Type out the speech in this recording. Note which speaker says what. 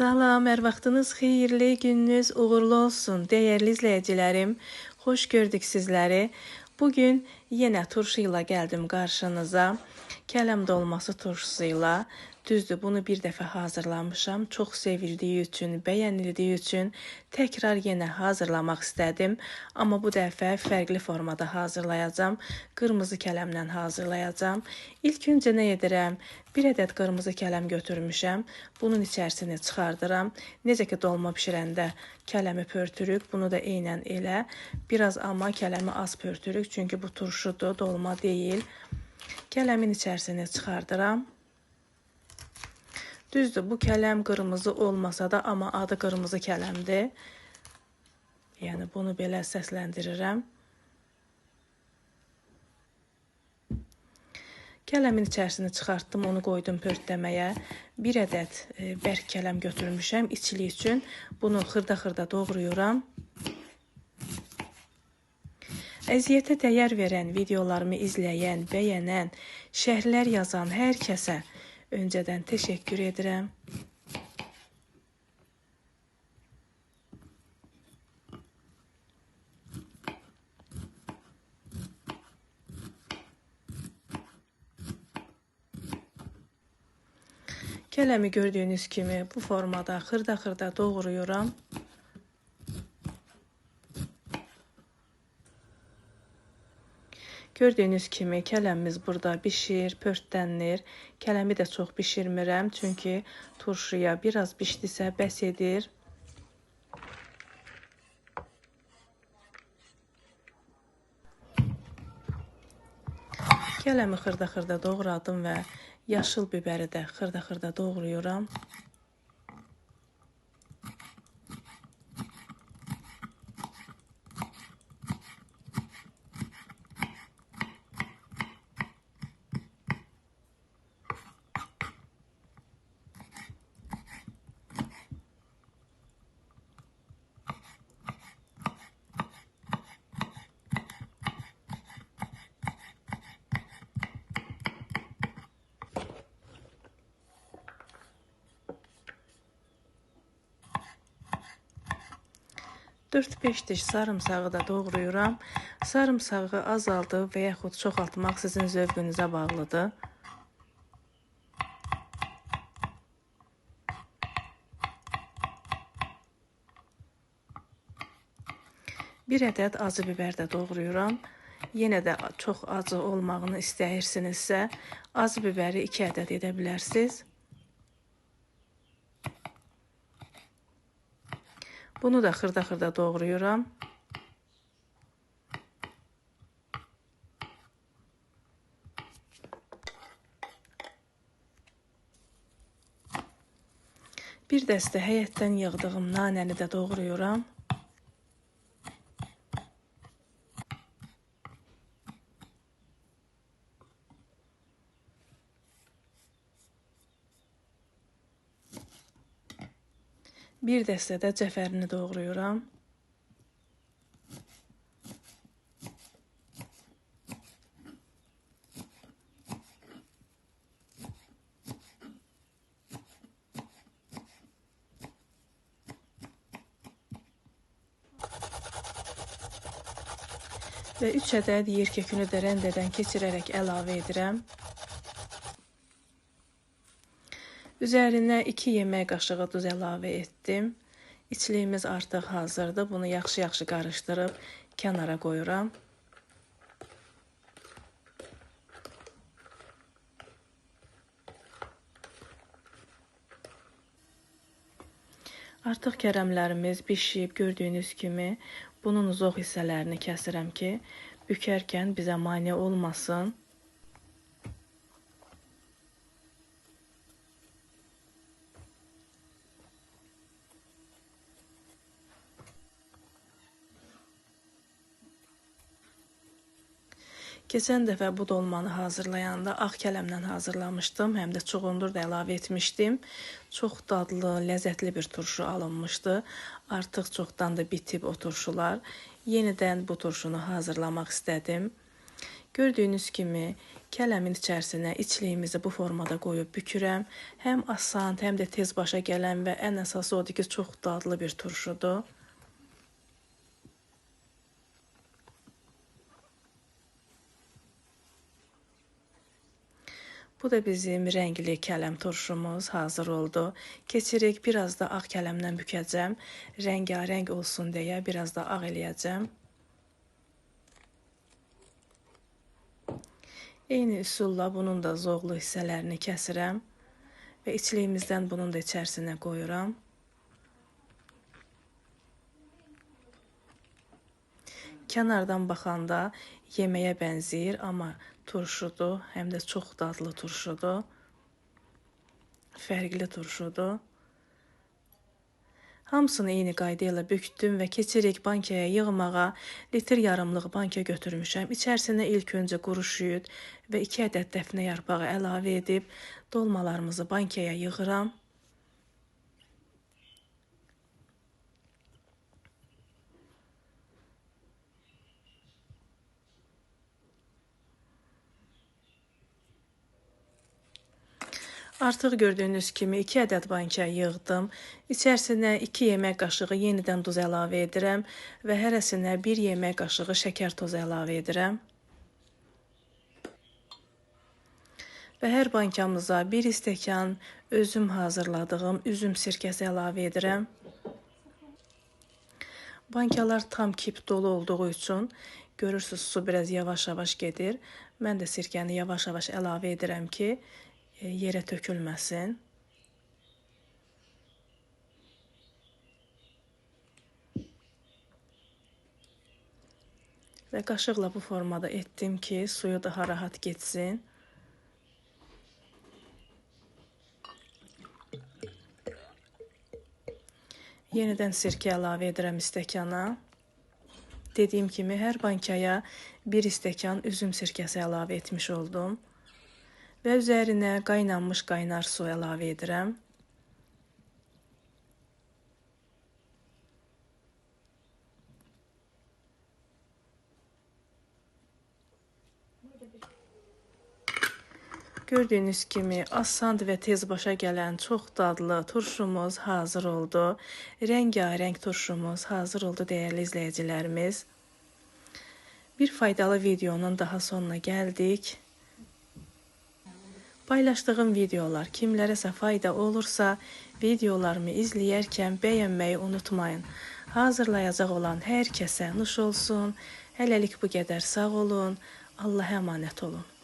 Speaker 1: Salam, hər vaxtınız xeyirli, gününüz uğurlu olsun. Dəyərli izləyicilərim, xoş gördük sizləri. Bugün yenə turşu ilə gəldim qarşınıza. Kələm dolması turşusuyla. Düzdür, bunu bir dəfə hazırlamışam. Çox sevildiyi üçün, bəyənildiyi üçün təkrar yenə hazırlamaq istədim. Amma bu dəfə fərqli formada hazırlayacağam. Qırmızı kələmlə hazırlayacağam. İlk öncə nə edirəm? Bir ədəd qırmızı kələm götürmüşəm. Bunun içərisini çıxardıram. Necə ki dolma bişirəndə kələmi pörtürük. Bunu da eynən elə. Biraz amma kələmi az pörtürük. Çünki bu turşudur, dolma deyil. Kələmin içərisini çıxardıram. Düzdür, bu kələm qırmızı olmasa da, amma adı qırmızı kələmdir. Yəni, bunu belə səsləndirirəm. Kələmin içərisini çıxartdım, onu qoydum pörtləməyə. Bir ədəd bərk kələm götürmüşəm içili üçün. Bunu xırda-xırda doğrayıram. Əziyyətə dəyər verən, videolarımı izləyən, bəyənən, şərhlər yazan hər kəsə öncədən təşəkkür edirəm. Kələmi gördüyünüz kimi bu formada xırda-xırda doğrayıram. Gördüyünüz kimi kələmimiz burada bişir, pörtlənir. Kələmi də çox bişirmirəm, çünki turşuya biraz bişdisə bəs edir. Kələmi xırda-xırda doğradım və yaşıl biberi də xırda-xırda doğrayıram. Dörd-beş diş sarımsağı da doğrayıram. Sarımsağı azaldıb və yaxud çoxaltmaq sizin zövqünüzə bağlıdır. Bir ədəd acı biber də doğrayıram. Yenə də çox acı olmağını istəyirsinizsə, acı biberi 2 ədəd edə bilərsiniz. Bunu da xırda-xırda doğrayıram. Bir dəstə həyətdən yığdığım nanəni də doğrayıram. Bir dəstə də cəfərini doğrayıram. Və 3 ədəd yerkökünü də rəndədən keçirərək əlavə edirəm. Üzərinə 2 yemək qaşığı duz əlavə etdim. İçliyimiz artıq hazırdır. Bunu yaxşı-yaxşı qarışdırıb kənara qoyuram. Artıq kərəmlərimiz bişib, gördüyünüz kimi bunun zoğ hissələrini kəsirəm ki, bükərkən bizə mane olmasın. Keçən dəfə bu dolmanı hazırlayanda ağ kələmlə hazırlamışdım, həm də çuğundur da əlavə etmişdim. Çox dadlı, ləzzətli bir turşu alınmışdı. Artıq çoxdan da bitib o turşular. Yenidən bu turşunu hazırlamaq istədim. Gördüyünüz kimi kələmin içərisinə içliyimizi bu formada qoyub bükürəm. Həm asan, həm də tez başa gələn və ən əsası odur ki, çox dadlı bir turşudur. Bu da bizim rəngli kələm turşumuz hazır oldu. Keçirik, biraz da ağ kələmdən bükəcəm. Rəngarəng olsun deyə biraz da ağ eləyəcəm. Eyni üsulla bunun da zoğlu hissələrini kəsirəm və içliyimizdən bunun da içərisinə qoyuram. Kənardan baxanda yeməyə bənzəyir, amma turşudur, həm də çox dadlı turşudur. Fərqli turşudur. Hamısını eyni qayda ilə bükdüm və keçirik bankaya yığmağa. Litr yarımlıq banka götürmüşəm. İçərisinə ilk öncə quru şüyüd və 2 ədəd dəfnə yarpağı əlavə edib dolmalarımızı bankaya yığıram. Artıq gördüyünüz kimi 2 ədəd banka yığdım. İçərisinə 2 yemək qaşığı yenidən duz əlavə edirəm və hərəsinə 1 yemək qaşığı şəkər tozu əlavə edirəm. Və hər bankamıza 1 stəkan özüm hazırladığım üzüm sirkəsi əlavə edirəm. Bankalar tam kip dolu olduğu üçün görürsünüz su biraz yavaş-yavaş gedir. Mən də sirkəni yavaş-yavaş əlavə edirəm ki, yerə tökülməsin. Və qaşıqla bu formada etdim ki, suyu daha rahat getsin. Yenidən sirkə əlavə edirəm stəkana. Dediyim kimi, hər bankaya 1 stəkan üzüm sirkəsi əlavə etmiş oldum. Və üzərinə qaynanmış qaynar su əlavə edirəm. Gördüyünüz kimi asan və tez başa gələn çox dadlı turşumuz hazır oldu. Rəngarəng turşumuz hazır oldu dəyərli izləyicilərimiz. Bir faydalı videonun daha sonuna gəldik. Paylaşdığım videolar kimlərəsə fayda olursa, videolarımı izləyərkən bəyənməyi unutmayın. Hazırlayacaq olan hər kəsə nuş olsun. Hələlik bu qədər sağ olun. Allah'a əmanət olun.